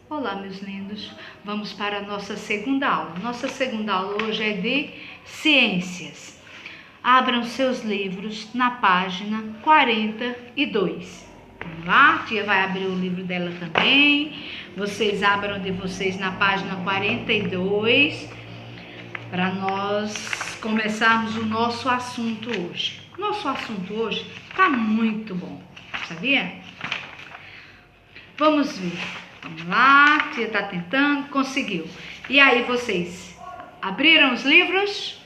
Olá, meus lindos. Vamos para a nossa segunda aula. Nossa segunda aula hoje é de ciências. Abram seus livros na página 42. Vamos lá? A tia vai abrir o livro dela também. Vocês abram de vocês na página 42 para nós começarmos o nosso assunto hoje. Nosso assunto hoje está muito bom, sabia? Vamos ver. Vamos lá, a tia está tentando, conseguiu. E aí, vocês abriram os livros?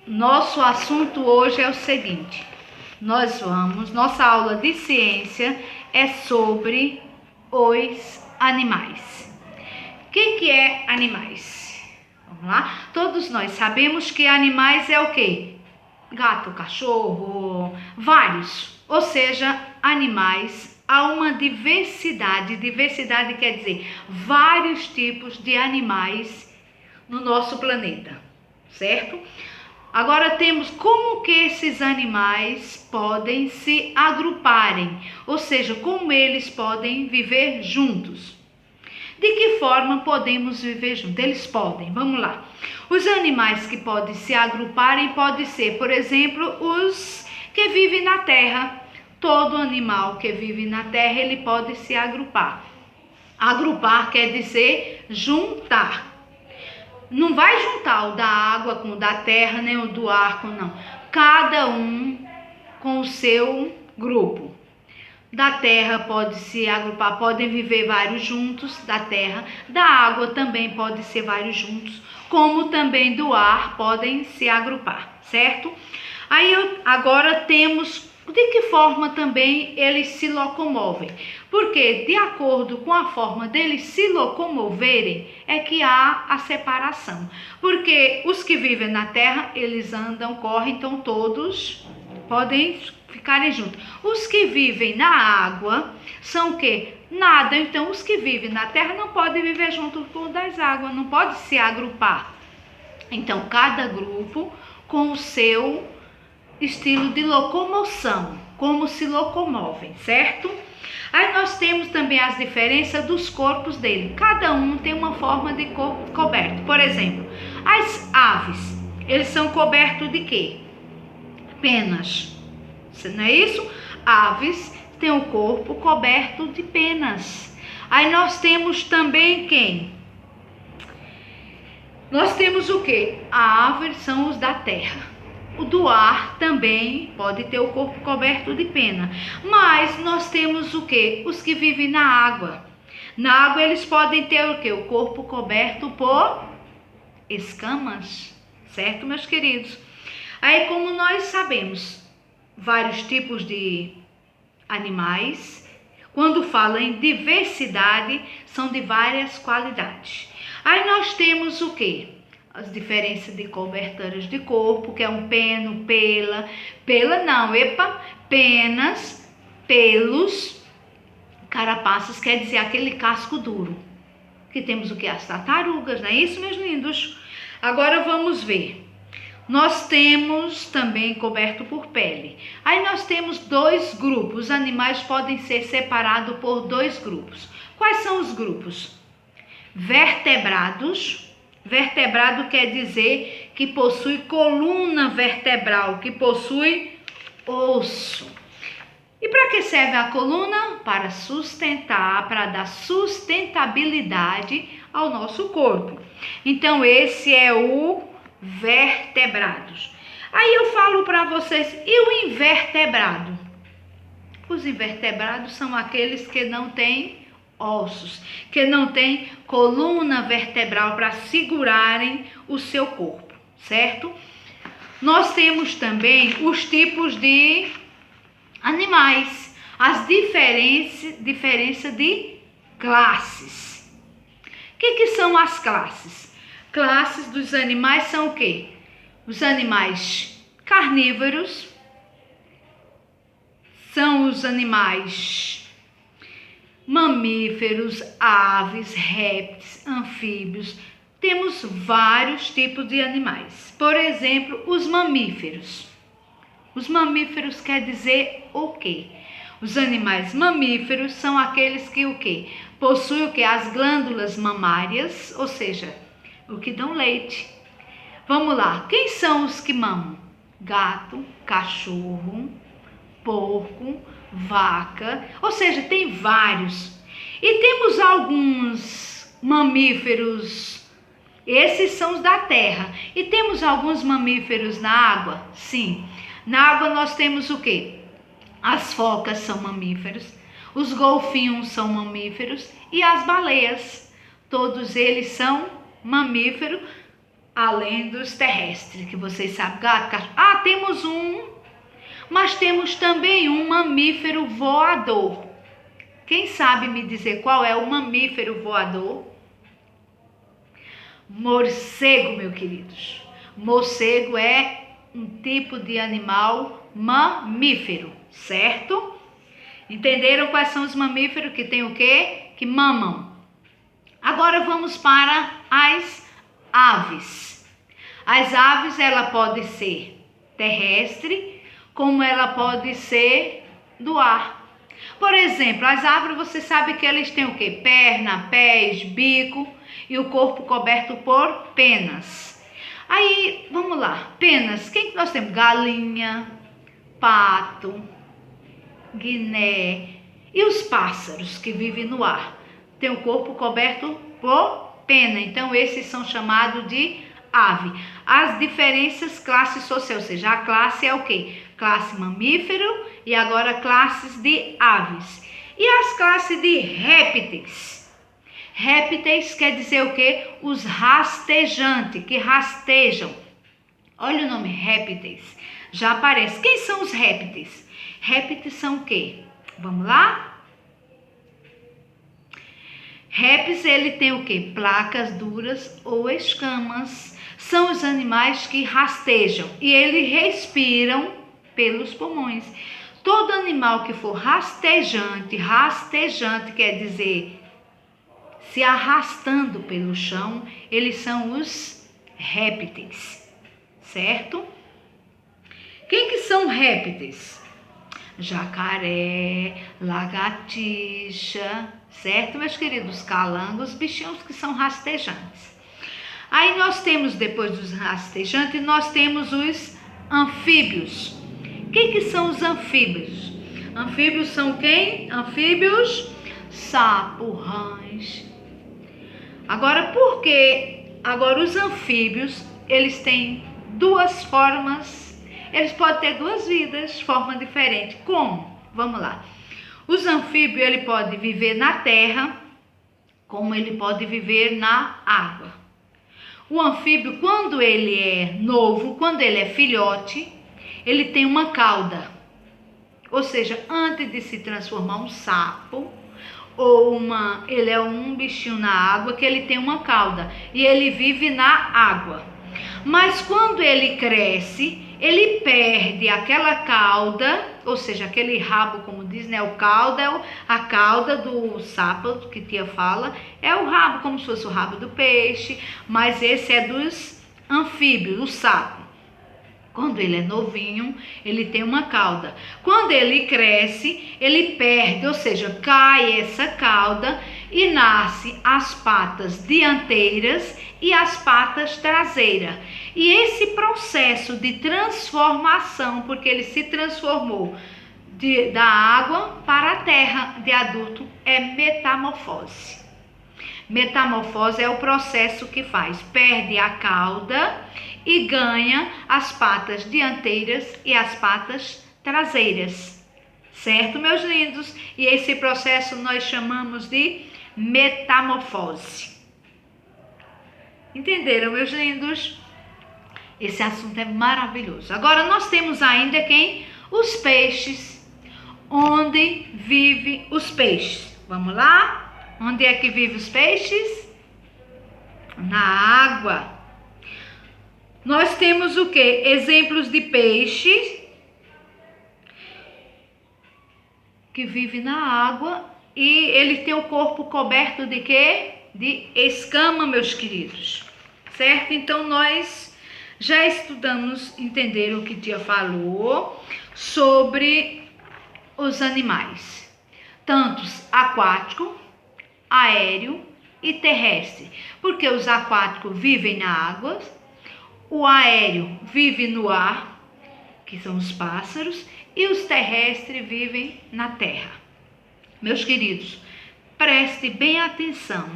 Nosso assunto hoje é o seguinte: nossa aula de ciência é sobre os animais. O que é animais? Vamos lá? Todos nós sabemos que animais é o quê? Gato, cachorro, vários. Ou seja, animais, há uma diversidade. Diversidade quer dizer vários tipos de animais no nosso planeta, certo? Agora temos como que esses animais podem se agruparem, ou seja, como eles podem viver juntos. De que forma podemos viver juntos? Eles podem, vamos lá. Os animais que podem se agruparem podem ser, por exemplo, os que vivem na terra. Todo animal que vive na terra, ele pode se agrupar. Agrupar quer dizer juntar. Não vai juntar o da água com o da terra, nem o do ar com não. Cada um com o seu grupo. Da terra pode se agrupar, podem viver vários juntos da terra. Da água também pode ser vários juntos, como também do ar podem se agrupar, certo? Aí agora temos de que forma também eles se locomovem. Porque de acordo com a forma deles se locomoverem é que há a separação. Porque os que vivem na terra, eles andam, correm, então todos podem ficarem juntos. Os que vivem na água são o quê? Nada. Então os que vivem na terra não podem viver junto com o das águas, não pode se agrupar. Então cada grupo com o seu estilo de locomoção, como se locomovem, certo? Aí nós temos também as diferenças dos corpos dele. Cada um tem uma forma de corpo coberto. Por exemplo, as aves, eles são cobertos de quê? Penas. Não é isso? Aves têm o corpo coberto de penas. Aí nós temos também quem? Nós temos o quê? A árvore são os da terra. O do ar também pode ter o corpo coberto de pena. Mas nós temos o quê? Os que vivem na água. Na água eles podem ter o quê? O corpo coberto por escamas. Certo, meus queridos? Aí, como nós sabemos, vários tipos de animais, quando fala em diversidade, são de várias qualidades. Aí nós temos o quê? As diferenças de coberturas de corpo, que é um peno, penas, pelos, carapaças, quer dizer aquele casco duro. Que temos o que? As tartarugas, não é isso, meus lindos? Agora vamos ver. Nós temos também coberto por pele. Aí nós temos dois grupos. Os animais podem ser separados por dois grupos. Quais são os grupos? Vertebrados. Vertebrado quer dizer que possui coluna vertebral, que possui osso. E para que serve a coluna? Para sustentar, para dar sustentabilidade ao nosso corpo. Então esse é o vertebrados. Aí eu falo para vocês, e o invertebrado? Os invertebrados são aqueles que não têm ossos, que não têm coluna vertebral para segurarem o seu corpo, certo? Nós temos também os tipos de animais, as diferença de classes. O que são as classes? Classes dos animais são o quê? Os animais carnívoros, são os animais mamíferos, aves, répteis, anfíbios. Temos vários tipos de animais. Por exemplo, os mamíferos. Os mamíferos quer dizer o quê? Os animais mamíferos são aqueles que o quê? Possuem o quê? As glândulas mamárias, ou seja, o que dão leite. Vamos lá, quem são os que mamam? Gato, cachorro, porco, vaca, ou seja, tem vários. E temos alguns mamíferos, esses são os da terra. E temos alguns mamíferos na água? Sim. Na água nós temos o quê? As focas são mamíferos, os golfinhos são mamíferos e as baleias. Todos eles são mamíferos, além dos terrestres, que vocês sabem, gato, cachorro. Ah, temos mas temos também um mamífero voador. Quem sabe me dizer qual é o mamífero voador? Morcego, meus queridos. Morcego é um tipo de animal mamífero, certo? Entenderam quais são os mamíferos que tem o quê? Que mamam. Agora vamos para as aves. As aves, ela pode ser terrestre, como ela pode ser do ar. Por exemplo, as aves, você sabe que elas têm o quê? Perna, pés, bico e o corpo coberto por penas. Aí, vamos lá, penas, quem que nós temos? Galinha, pato, guiné e os pássaros que vivem no ar. Tem o corpo coberto por pena, então esses são chamados de ave. As diferenças classe social, ou seja, a classe é o quê? Classe mamífero e agora classes de aves. E as classes de répteis? Répteis quer dizer o quê? Os rastejantes, que rastejam. Olha o nome, répteis. Já aparece. Quem são os répteis? Répteis são o quê? Vamos lá? Répteis, ele tem o quê? Placas duras ou escamas. São os animais que rastejam e eles respiram pelos pulmões. Todo animal que for rastejante quer dizer se arrastando pelo chão, eles são os répteis, certo? Quem que são répteis? Jacaré, lagartixa, certo, meus queridos? Calangos, bichinhos que são rastejantes. Aí nós temos, depois dos rastejantes, nós temos os anfíbios. Quem que são os anfíbios? Anfíbios são quem? Anfíbios, sapo, rãs. Agora, por que? Agora, os anfíbios, eles têm duas formas, eles podem ter duas vidas, forma diferente. Como? Vamos lá. Os anfíbios, ele pode viver na terra, como ele pode viver na água. O anfíbio, quando ele é novo, quando ele é filhote, ele tem uma cauda. Ou seja, antes de se transformar um sapo, ou ele é um bichinho na água que ele tem uma cauda e ele vive na água. Mas quando ele cresce, ele perde aquela cauda, ou seja, aquele rabo, como diz, né? O cauda, a cauda do sapo, que tia fala, é o rabo, como se fosse o rabo do peixe, mas esse é dos anfíbios, o sapo. Quando ele é novinho, ele tem uma cauda. Quando ele cresce, ele perde, ou seja, cai essa cauda e nasce as patas dianteiras e as patas traseiras. E esse processo de transformação, porque ele se transformou da água para a terra de adulto, é metamorfose. Metamorfose é o processo que faz, perde a cauda e ganha as patas dianteiras e as patas traseiras. Certo, meus lindos? E esse processo nós chamamos de metamorfose. Entenderam, meus lindos? Esse assunto é maravilhoso. Agora nós temos ainda quem? Os peixes. Onde vivem os peixes? Vamos lá? Onde é que vivem os peixes? Na água. Nós temos o quê? Exemplos de peixes que vivem na água e ele tem o corpo coberto de quê? De escama, meus queridos. Certo? Então nós já estudamos, entenderam o que tia falou sobre os animais, tanto aquático, aéreo e terrestre, porque os aquáticos vivem na água, o aéreo vive no ar, que são os pássaros, e os terrestres vivem na terra. Meus queridos, preste bem atenção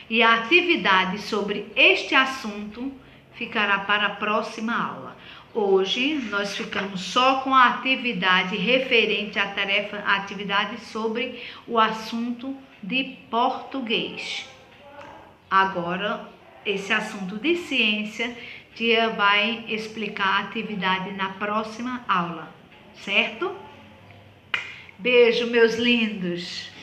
e a atividade sobre este assunto ficará para a próxima aula. Hoje nós ficamos só com a atividade referente à tarefa, a atividade sobre o assunto de português. Agora, esse assunto de ciência, tia vai explicar a atividade na próxima aula, certo? Beijo, meus lindos!